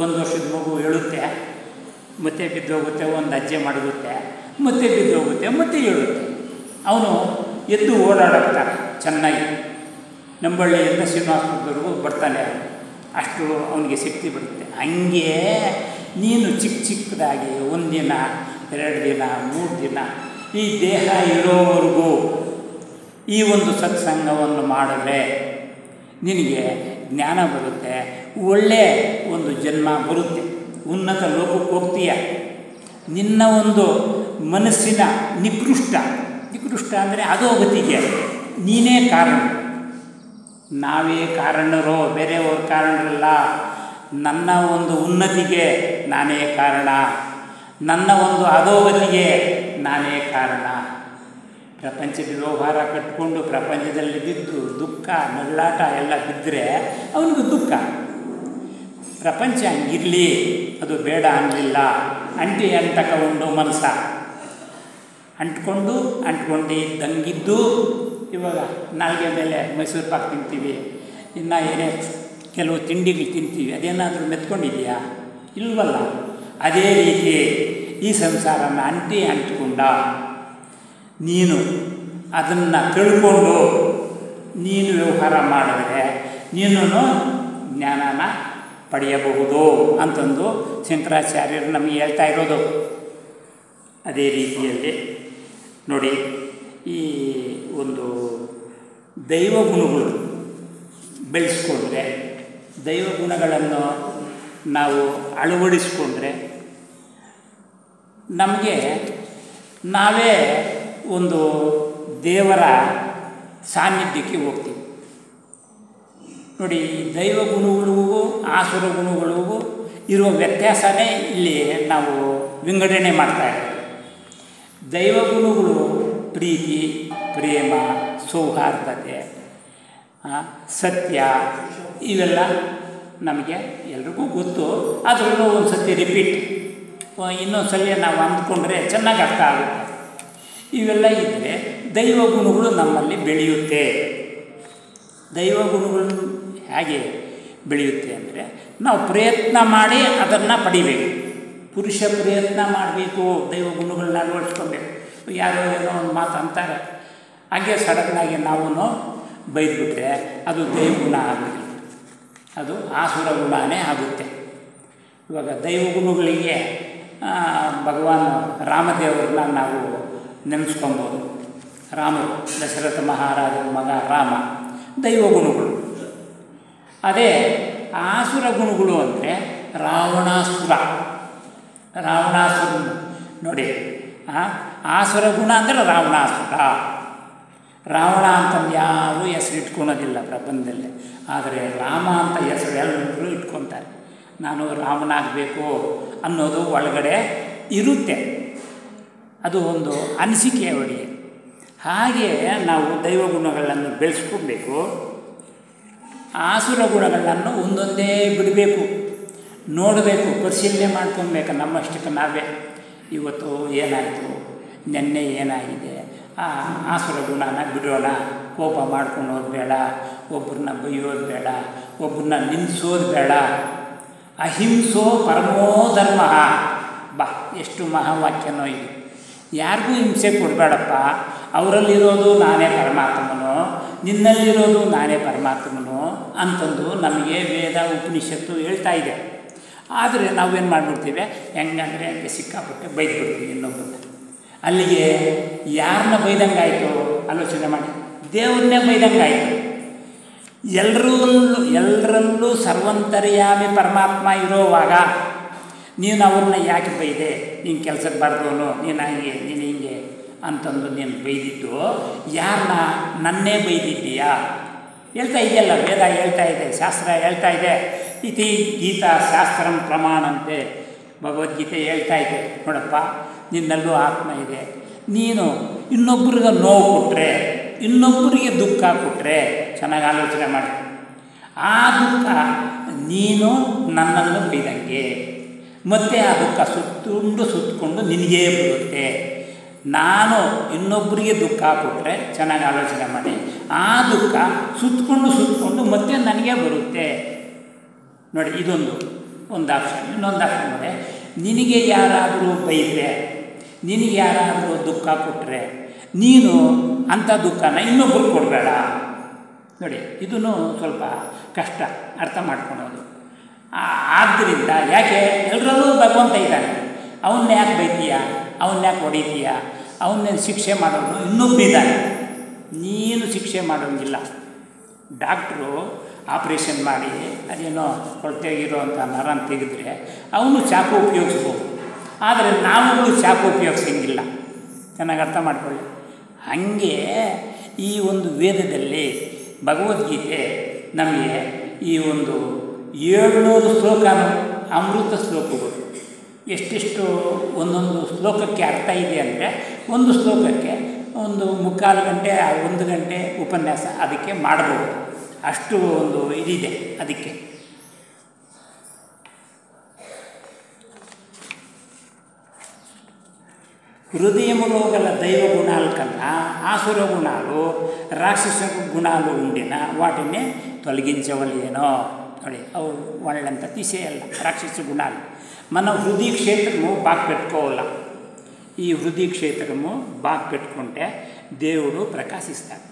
1 ವರ್ಷದ ಮಗು ಹೇಳುತ್ತೆ, ಮತ್ತೆ ಬಿದ್ದೋಗುತ್ತೆ, ಒಂದು ಅಜ್ಜೆ ಮಡಗುತ್ತೆ, ಮತ್ತೆ ಬಿದ್ದೋಗುತ್ತೆ, ಮತ್ತೆ ಹೇಳುತ್ತೆ. ಅವನು ಎದ್ದು ಓಡಾಡುತ್ತಾರೆ ಚೆನ್ನಾಗಿ. ನಂಬಳ್ಳಿಯಿಂದ ಶ್ರೀನಿವಾಸಪುರದವರೆಗೂ ಬರ್ತಾನೆ, ಅಷ್ಟು ಅವನಿಗೆ ಶಕ್ತಿ ಬರುತ್ತೆ. ಹಂಗೆ ನೀನು ಚಿಕ್ಕದಾಗಿ 1 ದಿನ 2 ದಿನ 3 ದಿನ ಈ ದೇಹ ಇರೋವರೆಗೂ ಈ ಒಂದು ಸತ್ಸಂಗವನ್ನು ಮಾಡಿದ್ರೆ ನಿನಗೆ ಜ್ಞಾನ ಬರುತ್ತೆ, ಒಳ್ಳೆಯ ಒಂದು ಜನ್ಮ ಬರುತ್ತೆ, ಉನ್ನತ ಲೋಕಕ್ಕೆ ಹೋಗ್ತೀಯ. ನಿನ್ನ ಒಂದು ಮನಸ್ಸಿನ ನಿಕೃಷ್ಟ ಅಂದರೆ ಅಧೋಗತಿಗೆ ನೀನೇ ಕಾರಣ. ನಾವೇ ಕಾರಣರೋ, ಬೇರೆಯವ್ರ ಕಾರಣರಲ್ಲ. ನನ್ನ ಒಂದು ಉನ್ನತಿಗೆ ನಾನೇ ಕಾರಣ, ನನ್ನ ಒಂದು ಅಧೋಗತಿಗೆ ನಾನೇ ಕಾರಣ. ಪ್ರಪಂಚದ ವ್ಯವಹಾರ ಕಟ್ಟಿಕೊಂಡು ಪ್ರಪಂಚದಲ್ಲಿ ಬಿದ್ದು ದುಃಖ ನರಳಾಟ ಎಲ್ಲ ಬಿದ್ದರೆ ಅವನಿಗೂ ದುಃಖ. ಪ್ರಪಂಚ ಹಂಗಿರಲಿ, ಅದು ಬೇಡ ಅನ್ನಲಿಲ್ಲ. ಅಂಟಕೊಂಡು ಮನಸ್ಸ ಅಂಟ್ಕೊಂಡು ಇದ್ದಂಗಿದ್ದು ಇವಾಗ ನಾಲ್ಗೆ ಮೇಲೆ ಮೈಸೂರು ಪಾಕ್ ತಿಂತೀವಿ, ಇನ್ನು ಏನೇ ಕೆಲವು ತಿಂಡಿಗಳು ತಿಂತೀವಿ, ಅದೇನಾದರೂ ಮೆತ್ಕೊಂಡಿದೆಯಾ? ಇಲ್ವಲ್ಲ. ಅದೇ ರೀತಿ ಈ ಸಂಸಾರನ ಅಂಟ್ಕೊಂಡ ನೀನು ಅದನ್ನು ತಿಳ್ಕೊಂಡು ನೀನು ವ್ಯವಹಾರ ಮಾಡಿದ್ರೆ ನೀನು ಜ್ಞಾನನ ಪಡೆಯಬಹುದು ಅಂತಂದು ಶಂಕರಾಚಾರ್ಯರು ನಮಗೆ ಹೇಳ್ತಾ ಇರೋದು. ಅದೇ ರೀತಿಯಲ್ಲಿ ನೋಡಿ, ಈ ಒಂದು ದೈವ ಗುಣಗಳು ಬೆಳೆಸ್ಕೊಂಡ್ರೆ, ದೈವ ಗುಣಗಳನ್ನು ನಾವು ಅಳವಡಿಸ್ಕೊಂಡ್ರೆ ನಮಗೆ ನಾವೇ ಒಂದು ದೇವರ ಸಾನ್ನಿಧ್ಯಕ್ಕೆ ಹೋಗ್ತೀವಿ. ನೋಡಿ, ದೈವ ಗುಣಗಳಿಗೂ ಆಸುರ ಗುಣಗಳಿಗೂ ಇರುವ ವ್ಯತ್ಯಾಸನೇ ಇಲ್ಲಿ ನಾವು ವಿಂಗಡಣೆ ಮಾಡ್ತಾ ಇದ್ದೀವಿ. ದೈವ ಗುಣಗಳು ಪ್ರೀತಿ, ಪ್ರೇಮ, ಸೌಹಾರ್ದತೆ, ಸತ್ಯ, ಇವೆಲ್ಲ ನಮಗೆ ಎಲ್ರಿಗೂ ಗೊತ್ತು. ಅದರಲ್ಲೂ ಒಂದು ಸತಿ ರಿಪೀಟ್, ಇನ್ನೊಂದು ಸಲ ನಾವು ಅಂದ್ಕೊಂಡ್ರೆ ಚೆನ್ನಾಗಿ ಅರ್ಥ ಆಗುತ್ತೆ. ಇವೆಲ್ಲ ಇದ್ದರೆ ದೈವ ಗುಣಗಳು ನಮ್ಮಲ್ಲಿ ಬೆಳೆಯುತ್ತೆ. ದೈವ ಗುಣಗಳು ಹೇಗೆ ಬೆಳೆಯುತ್ತೆ ಅಂದರೆ ನಾವು ಪ್ರಯತ್ನ ಮಾಡಿ ಅದನ್ನು ಪಡಿಬೇಕು. ಪುರುಷ ಪ್ರಯತ್ನ ಮಾಡಬೇಕು, ದೈವ ಗುಣಗಳನ್ನ ಅಳವಡಿಸ್ಕೊಬೇಕು. ಯಾರೋ ಏನೋ ಒಂದು ಮಾತು ಅಂತಾರೆ, ಹಾಗೆ ಸಡನ್ನಾಗಿ ನಾವು ಬೈದ್ಬಿಟ್ರೆ ಅದು ದೈವ ಗುಣ ಆಗೋದಿಲ್ಲ, ಅದು ಆಸುರ ಗುಣನೇ ಆಗುತ್ತೆ. ಇವಾಗ ದೈವ ಗುಣಗಳಿಗೆ ಭಗವಾನ್ ರಾಮದೇವರನ್ನ ನಾವು ನೆನೆಸ್ಕೊಬೋದು. ರಾಮರು, ದಶರಥ ಮಹಾರಾಜರ ಮಗ ರಾಮ, ದೈವ ಗುಣಗಳು. ಅದೇ ಆಸುರ ಗುಣಗಳು ಅಂದರೆ ರಾವಣಾಸುರ ನೋಡಿ, ಆಸುರ ಗುಣ ಅಂದರೆ ರಾವಣಾಸುರ. ರಾವಣ ಅಂತಂದು ಯಾರೂ ಹೆಸರು ಇಟ್ಕೊಳೋದಿಲ್ಲ ಪ್ರಪಂಚದಲ್ಲಿ, ಆದರೆ ರಾಮ ಅಂತ ಹೆಸರು ಎಲ್ಲರೂ ಇಟ್ಕೊತಾರೆ. ನಾನು ರಾಮನಾಗಬೇಕು ಅನ್ನೋದು ಒಳಗಡೆ ಇರುತ್ತೆ, ಅದು ಒಂದು ಅನಿಸಿಕೆ ಅವರಿಗೆ. ಹಾಗೆ ನಾವು ದೈವ ಗುಣಗಳನ್ನು ಬೆಳೆಸ್ಕೊಬೇಕು, ಆಸುರ ಗುಣಗಳನ್ನು ಒಂದೊಂದೇ ಬಿಡಬೇಕು, ನೋಡಬೇಕು, ಪರಿಶೀಲನೆ ಮಾಡ್ಕೊಬೇಕು. ನಮ್ಮಷ್ಟಕ್ಕೆ ನಾವೇ ಇವತ್ತು ಏನಾಯಿತು, ನೆನ್ನೆ ಏನಾಗಿದೆ, ಆಸುರ ಗುಣನ ಬಿಡೋಣ. ಕೋಪ ಮಾಡ್ಕೊಳೋದು ಬೇಡ, ಒಬ್ಬರನ್ನ ಬೈಯೋದು ಬೇಡ, ಒಬ್ಬರನ್ನ ನಿಲ್ಲಿಸೋದು ಬೇಡ. ಅಹಿಂಸೋ ಪರಮೋ ಧರ್ಮ. ಬಾ, ಎಷ್ಟು ಮಹಾವಾಕ್ಯನೋ ಇದು. ಯಾರಿಗೂ ಹಿಂಸೆ ಕೊಡಬೇಡಪ್ಪ, ಅವರಲ್ಲಿರೋದು ನಾನೇ ಪರಮಾತ್ಮನು, ನಿನ್ನಲ್ಲಿರೋದು ನಾನೇ ಪರಮಾತ್ಮನು ಅಂತಂದು ನಮಗೆ ವೇದ ಉಪನಿಷತ್ತು ಹೇಳ್ತಾ ಇದೆ. ಆದರೆ ನಾವೇನು ಮಾಡಿಬಿಡ್ತೀವಿ, ಹೆಂಗಂದರೆ ಹಂಗೆ ಸಿಕ್ಕಾಪಟ್ಟೆ ಬೈದ್ಬಿಡ್ತೀವಿ ಇನ್ನೊಬ್ಬರನ್ನ. ಅಲ್ಲಿಗೆ ಯಾರನ್ನ ಬೈದಂಗಾಯಿತು ಆಲೋಚನೆ ಮಾಡಿ, ದೇವ್ರನ್ನೇ ಬೈದಂಗಾಯಿತು. ಎಲ್ಲರಲ್ಲೂ ಸರ್ವಂತರ್ಯಾಮಿ ಪರಮಾತ್ಮ ಇರೋವಾಗ ನೀನು ಅವ್ರನ್ನ ಯಾಕೆ ಬೈದೆ, ನೀನು ಕೆಲಸಕ್ಕೆ ಬಾರ್ದವನು, ನೀನು ಹಂಗೆ ನೀನು ಹಿಂಗೆ ಅಂತಂದು ನೀನು ಬೈದಿದ್ದು ಯಾರನ್ನ? ನನ್ನೇ ಬೈದಿದ್ದೀಯಾ? ಹೇಳ್ತಾ ಇದೆಯಲ್ಲ, ವೇದ ಹೇಳ್ತಾ ಇದೆ, ಶಾಸ್ತ್ರ ಹೇಳ್ತಾ ಇದೆ. ಇತಿ ಗೀತಾ ಶಾಸ್ತ್ರಂ ಪ್ರಮಾಣಂತೆ, ಭಗವದ್ಗೀತೆ ಹೇಳ್ತಾ ಇದೆ. ನೋಡಪ್ಪ, ನಿನ್ನಲ್ಲೂ ಆತ್ಮ ಇದೆ. ನೀನು ಇನ್ನೊಬ್ಬರಿಗೆ ನೋವು ಕೊಟ್ಟರೆ, ಇನ್ನೊಬ್ಬರಿಗೆ ದುಃಖ ಕೊಟ್ಟರೆ, ಚೆನ್ನಾಗಿ ಆಲೋಚನೆ ಮಾಡಿ, ಆ ದುಃಖ ನೀನು ನನ್ನನ್ನು ಬೈದಂಗೆ, ಮತ್ತು ಆ ದುಃಖ ಸುತ್ತಕೊಂಡು ನಿನಗೇ ಬರುತ್ತೆ. ನಾನು ಇನ್ನೊಬ್ಬರಿಗೆ ದುಃಖ ಕೊಟ್ಟರೆ, ಚೆನ್ನಾಗಿ ಆಲೋಚನೆ ಮಾಡಿ, ಆ ದುಃಖ ಸುತ್ತಕೊಂಡು ಮತ್ತೆ ನನಗೆ ಬರುತ್ತೆ. ನೋಡಿ, ಒಂದು ಆಪ್ಷನ್. ಇನ್ನೊಂದು ಆಪ್ಷನ್ ನೋಡಿ, ನಿನಗೆ ಯಾರಾದರೂ ಬೈದರೆ, ನಿನಗೆ ಯಾರಾದರೂ ದುಃಖ ಕೊಟ್ಟರೆ, ನೀನು ಅಂಥ ದುಃಖನ ಇನ್ನೊಬ್ಬರು ಕೊಡಬೇಡ. ನೋಡಿ, ಇದೂ ಸ್ವಲ್ಪ ಕಷ್ಟ ಅರ್ಥ ಮಾಡ್ಕೊಳೋದು. ಆದ್ದರಿಂದ ಯಾಕೆ ಎಲ್ಲರಲ್ಲೂ ಭಗವಂತ ಇದ್ದಾನೆ, ಅವನ್ನ ಯಾಕೆ ಬೈತೀಯ, ಅವನ್ನ ಯಾಕೆ ಹೊಡಿತೀಯ, ಅವನ್ನೇನು ಶಿಕ್ಷೆ ಮಾಡೋನು ಇನ್ನೊಬ್ಬಿದ್ದಾನೆ, ನೀನು ಶಿಕ್ಷೆ ಮಾಡೋಂಗಿಲ್ಲ. ಡಾಕ್ಟ್ರು ಆಪ್ರೇಷನ್ ಮಾಡಿ ಅದೇನೋ ಹೊರತೆಗಿರೋಂಥ ನರನ ತೆಗೆದ್ರೆ ಅವನು ಚಾಕು ಉಪಯೋಗಿಸ್ಬೋದು, ಆದರೆ ನಾವುಗಳು ಚಾಕು ಉಪಯೋಗಿಸೋಂಗಿಲ್ಲ. ಚೆನ್ನಾಗಿ ಅರ್ಥ ಮಾಡ್ಕೊಳ್ಳಿ. ಹಾಗೆ ಈ ಒಂದು ವೇದದಲ್ಲಿ ಭಗವದ್ಗೀತೆ ನಮಗೆ ಈ ಒಂದು 700 ಶ್ಲೋಕ ಅಮೃತ ಶ್ಲೋಕಗಳು. ಎಷ್ಟೆಷ್ಟು ಒಂದೊಂದು ಶ್ಲೋಕಕ್ಕೆ ಅರ್ಥ ಇದೆ ಅಂದರೆ, ಒಂದು ಶ್ಲೋಕಕ್ಕೆ ಒಂದು 3/4 ಗಂಟೆ 1 ಗಂಟೆ ಉಪನ್ಯಾಸ ಅದಕ್ಕೆ ಮಾಡಬಹುದು. ಅಷ್ಟು ಒಂದು ಇದಿದೆ ಅದಕ್ಕೆ. హృదయములో గల దైవ గుణాల కన్నా ఆసుర గుణాలు రాక్షస గుణాలు ఉండిన వాటిని తొలగించవలేనో. ನೋಡಿ, ಅವು వాళ్ళంతా తీసేయాల రాక్షస గుణాలు. మన హృదయ క్షేత్రము బాగా పెట్టుకోవాల. ఈ హృదయ క్షేత్రము బాగా పెట్టుకుంటే దేవుడు ప్రకాశిస్తాడు.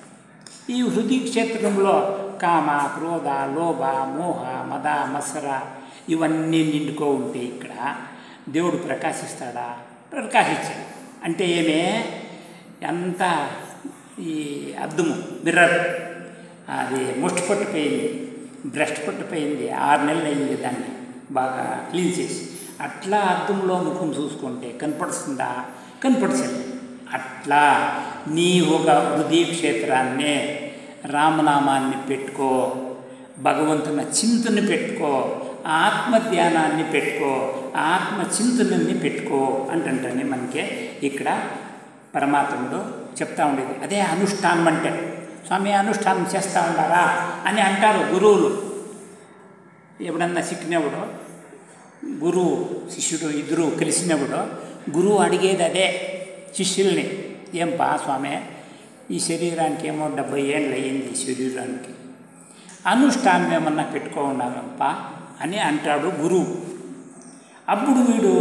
ఈ హృదయ క్షేత్రంలో కామ, క్రోధ, లోభ, మోహ, మద, మత్సర ఇవన్నీ నిండుకో ఉంటే ఇక్కడ దేవుడు ప్రకాశిస్తాడా? ప్రకాశించాడు. అంటే ఏమే, ఎంత ఈ అద్దము మిర్రర్ అది ముష్టి పట్టిపోయింది, బ్రష్ పట్టిపోయింది, 6 నెలలు అయింది దాన్ని బాగా క్లీన్ చేసి. అట్లా అద్దంలో ముఖం చూసుకుంటే కనపడుతుందా? కనపడుతుంది. అట్లా నీ ఒక హృదయ క్షేత్రాన్ని రామనామాన్ని పెట్టుకో, భగవంతుని చింతని పెట్టుకో, ఆత్మ ధ్యానాన్ని పెట్టుకో, ఆత్మ చింతనని పెట్టుకో అంటుంటని మనకి ఇక్కడ పరమాత్ముడు చెప్తా ఉండేది. అదే అనుష్ఠానం అంటే. స్వామి అనుష్ఠానం చేస్తూ ఉండారా అని అంటారు గురువులు. ఎప్పుడన్నా సిక్కినప్పుడు గురువు శిష్యుడు ఇద్దరు కలిసినప్పుడు గురువు అడిగేది అదే శిష్యుల్ని, ఏంపా స్వామి ఈ శరీరానికి ఏమో 70 ఏళ్ళు అయ్యింది, ఈ శరీరానికి అనుష్ఠానం ఏమన్నా పెట్టుకో ఉండాలప్ప అని అంటాడు గురువు. అప్పుడు వీడు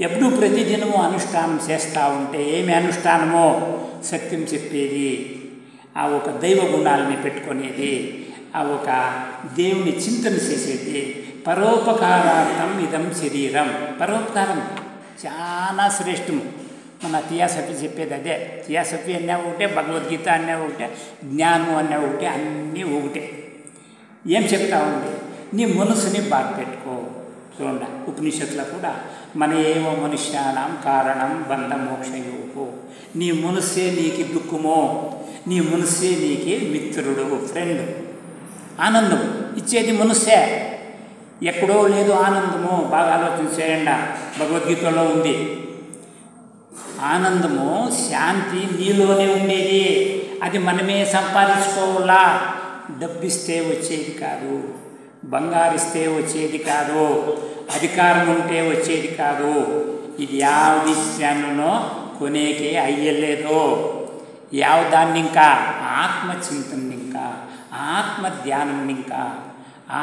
ఎప్పుడు ప్రతిదినము అనుష్ఠానం చేస్తూ ఉంటే, ఏమి అనుష్ఠానమో సత్యం చెప్పేది, ఆ ఒక దైవ గుణాలని పెట్టుకునేది, ఆ ఒక దేవుని చింతన చేసేది. పరోపకారార్థం ఇదం శరీరం. పరోపకారం చాలా శ్రేష్టము. మన థియాసఫీ చెప్పేది అదే. థియాసఫీ అన్నా ఒకటే, భగవద్గీత అన్నా ఒకటే, జ్ఞానం అన్నా ఒకటే, అన్నీ ఒకటే. ఏం చెప్తా ఉంది? నీ మనసుని బాగా పెట్టుకో. చూడండి, ఉపనిషత్తులో కూడా మన ఏమో మనుష్యానం కారణం బంధ మోక్షయోహో. నీ మనస్సే నీకు దుఃఖమో, నీ మనస్సే నీకు మిత్రుడు, ఫ్రెండ్. ఆనందం ఇచ్చేది మనస్సే, ఎక్కడో లేదు ఆనందము. బాగా ఆలోచన చేయండి, భగవద్గీతలో ఉంది. ఆనందము, శాంతి నీలోనే ఉండేది. అది మనమే సంపాదించుకోవాలా. డబ్బిస్తే వచ్చేది కాదు, బంగారిస్తే వచ్చేది కాదు, అధికారం ఉంటే వచ్చేది కాదు. ఇది ಯಾವ విషయాన్నో కొనేకే అయ్యలేదు. ಯಾವ దాన్ని ఇంకా ఆత్మచింతన, ఇంకా ఆత్మ ధ్యానం, ఇంకా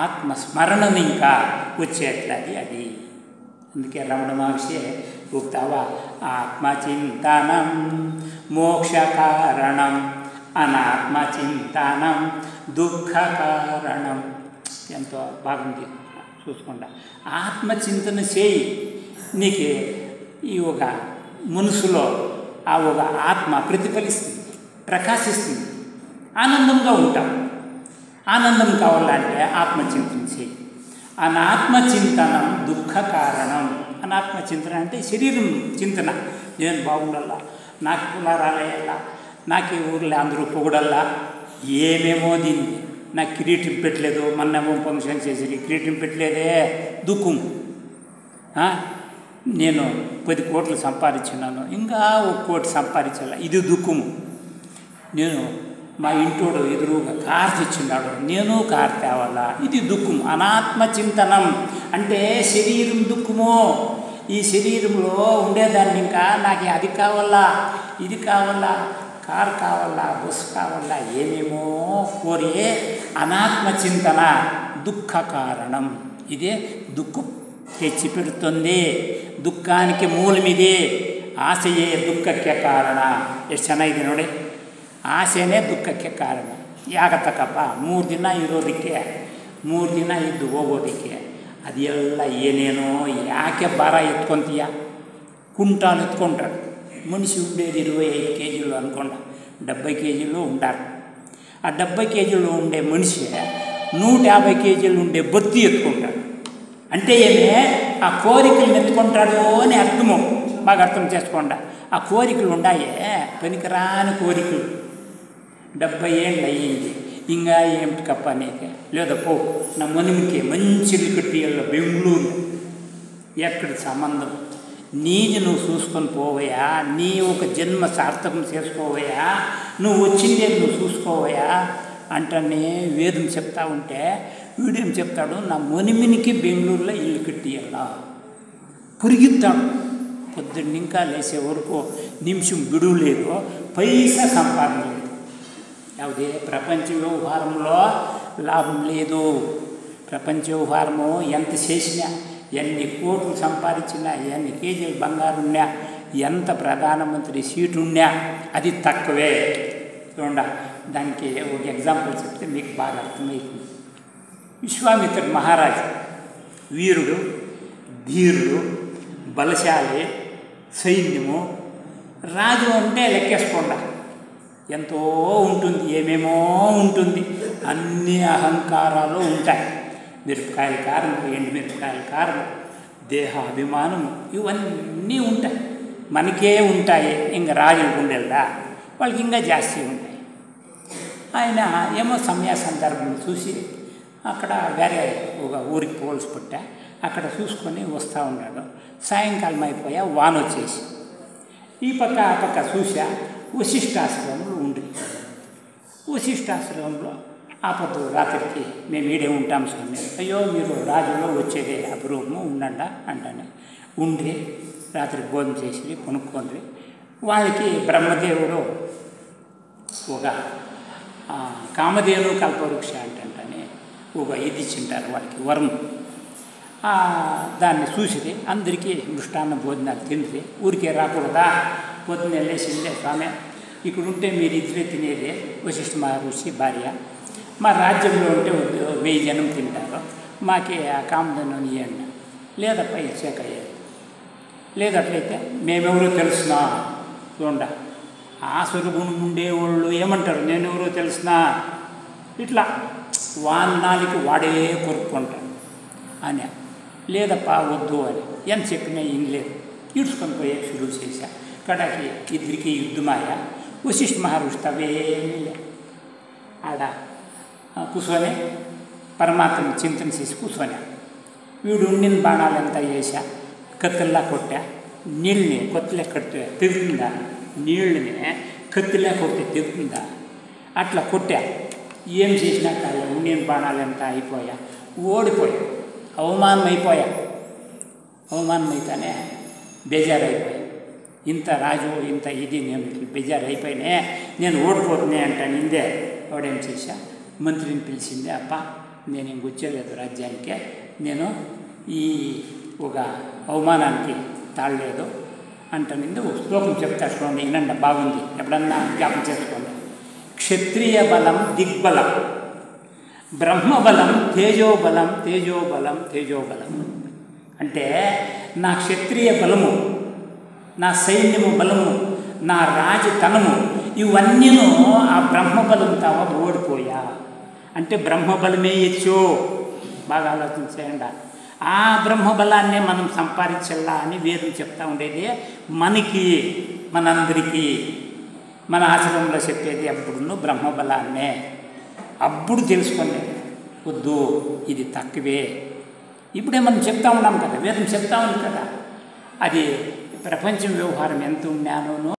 ఆత్మస్మరణని ఇంకా వచ్చేట్లది అది. అందుకే రమణ మహర్షి చెప్తావా, ఆత్మచింతనం మోక్ష కారణం, అనాత్మచింతనం దుఃఖ కారణం. ఎంతో బాగుంది చూసుకుంటా. ఆత్మచింతన చేయి. నీకు ఈ ఒక మనసులో ఆ ఒక ఆత్మ ప్రతిఫలిస్తుంది, ప్రకాశిస్తుంది, ఆనందంగా ఉంటాం. ఆనందం కావాలంటే ఆత్మచింతన చేయి. అనాత్మచింతనం దుఃఖ కారణం. అనాత్మచింతన అంటే శరీరం చింతన. నేను బాగుండాలా, నాకు కులా రాలేయాలా, నాకు ఈ ఊర్లో అందరూ పొగడల్లా, ఏమేమో దీన్ని నాకు కిరీటం పెట్టలేదు, మొన్నేమో ఫంక్షన్ చేసి కిరీటం పెట్టలేదే దుఃఖం. నేను 10 కోట్లు సంపాదించినాను, ఇంకా 1 కోటి సంపాదించాల, ఇది దుఃఖము. నేను మా ఇంటోడు ఎదురుగా కారు తెచ్చిన్నాడు, నేను కారు తేవాలా, ఇది దుఃఖం. అనాత్మచింతనం అంటే శరీరం దుఃఖము. ఈ శరీరంలో ఉండేదాన్ని ఇంకా నాకు అది కావాలా, ఇది కావాలా, కారు కావాలా, బస్సు కావాలా, ఏమేమో కోరి అనాత్మచింతన దుఃఖ కారణం. ఇదే దుఃఖం తెచ్చిపెడుతుంది. ದುಃಖಾನಿಕೆ ಮೂಲಮಿದೆ. ಆಸೆಯೇ ದುಃಖಕ್ಕೆ ಕಾರಣ. ಎಷ್ಟು ಚೆನ್ನಾಗಿದೆ ನೋಡಿ. ಆಸೆನೇ ದುಃಖಕ್ಕೆ ಕಾರಣ. ಯಾಕತ್ತಕ್ಕಪ್ಪ 3 ದಿನ ಇರೋದಕ್ಕೆ, 3 ದಿನ ಇದ್ದು ಹೋಗೋದಕ್ಕೆ ಅದೆಲ್ಲ ಏನೇನೋ ಯಾಕೆ ಭಾರ ಎತ್ಕೊತೀಯ? ಕುಂಟಾಲು ఎత్తుకుంటాడు. మనిషి ఉండేది 25 కేజీలు అనుకోండి, 70 కేజీలు ఉంటారు. ఆ 70 కేజీలు ఉండే మనిషి 150 కేజీలు ఉండే బొత్తి ఎత్తుకుంటాడు. అంటే ఏమే ఆ కోరికలు ఎత్తుకుంటాడు అని అర్థము. బాగా అర్థం చేసుకోండి. ఆ కోరికలు ఉన్నాయే పనికిరాని కోరికలు. 70 ఏళ్ళు అయ్యింది, ఇంకా ఏమిటి కప్ప నీకే లేదా పో నా మనుమికి మంచి కట్టియల్లో బెంగళూరు ఎక్కడ సంబంధం? నీది నువ్వు చూసుకొని పోవయా, నీ ఒక జన్మ సార్థకం చేసుకోవయా, నువ్వు వచ్చిందే నువ్వు చూసుకోవయా అంటనే వేదం చెప్తా ఉంటే వీడేం చెప్తాడు, నా మనిమినికి బెంగళూరులో ఇల్లు కట్టియాలా పురిగిస్తాడు. పొద్దున్న ఇంకా లేసే వరకు నిమిషం బిడువు లేదు, పైసా సంపాదన లేదు. ಯಾವುದೇ ప్రపంచ వ్యవహారంలో లాభం లేదు. ప్రపంచ వ్యవహారము ఎంత చేసినా, ఎన్ని కోట్లు సంపాదించినా, ఎన్ని కేజీలు బంగారు ఉన్నా, ఎంత ప్రధానమంత్రి సీటు ఉన్నా అది తక్కువే. చూడండి, దానికి ఒక ఎగ్జాంపుల్ చెప్తే మీకు బాగా అర్థమవుతుంది. విశ్వామిత్రుడు మహారాజు వీరుడు, ధీరుడు, బలశాలి, సైన్యము. రాజు అంటే లెక్కేసుకోండి ఎంతో ఉంటుంది, ఏమేమో ఉంటుంది, అన్ని అహంకారాలు ఉంటాయి. మిరపకాయల కారం, ఎండుమిరపకాయల కారం, దేహాభిమానం, ఇవన్నీ ఉంటాయి. మనకే ఉంటాయి, ఇంకా రాజుల గుండెల్లా వాళ్ళకి ఇంకా జాస్తి ఉంటాయి. ఆయన ఏమో సమయ సందర్భం చూసి అక్కడ వేరే ఒక ఊరికి పోల్సి పుట్టా, అక్కడ చూసుకొని వస్తూ ఉన్నాడు. సాయంకాలం అయిపోయా వాన వచ్చేసి ఈ పక్క ఆ పక్క చూసా వశిష్ఠాశ్రమంలో ఉండి, వశిష్ఠాశ్రమంలో ఆపత్తు రాత్రికి మేము ఈడే ఉంటాం స్వామి. అయ్యో మీరు రాజులో వచ్చేదే అపురూపము ఉండండి అంటానే. ఉండి రాత్రి భోజనం చేసి కొనుక్కొని వాళ్ళకి బ్రహ్మదేవుడు ఒక కామధేను కల్పవృక్ష అంటని ఒక ఇది ఇచ్చింటారు వాళ్ళకి వరం. దాన్ని చూసిరి అందరికీ మృష్టాన్న భోజనాలు తింది. ఊరికే రాకూడదా, పొద్దున్న వెళ్ళేసిందే స్వామి, ఇక్కడ ఉంటే మీరు ఇద్దరే తినేదే వశిష్ఠ మహర్షి భార్య, మా రాజ్యంలో ఉంటే 1000 జనం తింటారు, మాకే ఆ కామధేను ఇవ్వండి, లేదప్ప ఇచ్చాకయ్యేది లేదట్లయితే మేమెవరో తెలుసునా. చూడ ఆ స్వరూపం ఉండేవాళ్ళు ఏమంటారు, నేనెవరో తెలుసునా, ఇట్లా వాన్నాలికి వాడే కొరుక్కుంటాడు అని. లేదప్ప వద్దు అని ఎంత చెప్పినా ఇంగ్లేదు. ఈడ్చుకొని పోయే షురూ చేశా. కడాకి ఇద్దరికి యుద్ధమాయా. వశిష్ఠ మహర్షి తవేమీ లే, ఆడ కూర్చొని పరమాత్మని చింతన చేసి కూర్చొని వీడు ఉండిన బాణాలు ఎంత వేసా, కత్తిల్లా కొట్టా, నీళ్ళని కొత్తలే కడితే తెగుతుందా, నీళ్ళని కత్తిలే కొడితే తెగుతుందా, అట్లా కొట్టా. ఏం చేసినా కాదు, ఉండిన బాణాలు ఎంత అయిపోయా, ఓడిపోయా, అవమానం అయిపోయా. అవమానం అయితేనే బేజారైపోయా. ఇంత రాజు ఇంత ఇది నేను బేజారైపోయినే, నేను ఓడిపోతున్నా అంటాను. ఇందే వాడేం చేశా, మంత్రిని పిలిచిందే, అప్ప నేను ఇంకొచ్చేలేదు రాజ్యానికే, నేను ఈ ఒక అవమానానికి తాళలేదు అంటానింది. ఒక శ్లోకం చెప్తా చూడండి, వినండి, బాగుంది, ఎప్పుడన్నా జ్ఞాపకం చేసుకోండి. క్షత్రియ బలం దిగ్బలం, బ్రహ్మబలం తేజోబలం, తేజోబలం తేజోబలం. అంటే నా క్షత్రియ బలము, నా సైన్యము బలము, నా రాజతనము, ఇవన్నీను ఆ బ్రహ్మబలం తావ ఓడిపోయా. అంటే బ్రహ్మబలమే ఇచ్చు, బాగా ఆలోచన చేయండి. ఆ బ్రహ్మబలాన్నే మనం సంపాదించాలా అని వేదం చెప్తా ఉండేది మనకి, మనందరికీ. మన ఆశ్రమంలో చెప్పేది అప్పుడు బ్రహ్మబలాన్నే. అప్పుడు తెలుసుకోండి, వద్దు ఇది తక్కువే. ఇప్పుడే మనం చెప్తా ఉన్నాం కదా, వేదం చెప్తా ఉంది కదా, అది ప్రపంచం వ్యవహారం ఎంత ఉన్నానో